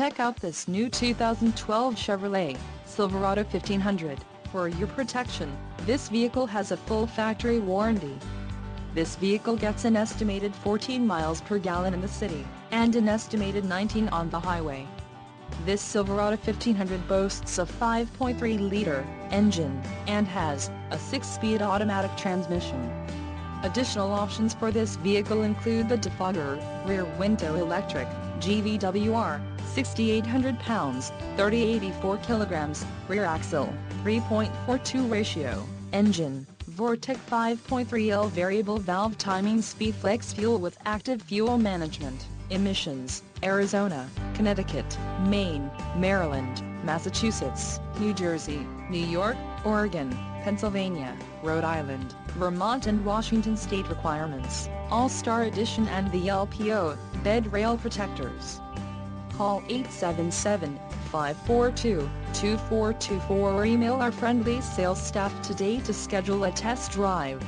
Check out this new 2012 Chevrolet Silverado 1500. For your protection, this vehicle has a full factory warranty. This vehicle gets an estimated 14 miles per gallon in the city, and an estimated 19 on the highway. This Silverado 1500 boasts a 5.3-liter engine, and has a 6-speed automatic transmission. Additional options for this vehicle include the defogger, rear window electric, GVWR, 6,800 pounds, 3084 kilograms, rear axle, 3.42 ratio, engine, Vortec 5.3L variable valve timing speed flex fuel with active fuel management, emissions, Arizona, Connecticut, Maine, Maryland, Massachusetts, New Jersey, New York, Oregon, Pennsylvania, Rhode Island, Vermont and Washington state requirements, All-Star Edition and the LPO, bed rail protectors. Call 877-542-2424 or email our friendly sales staff today to schedule a test drive.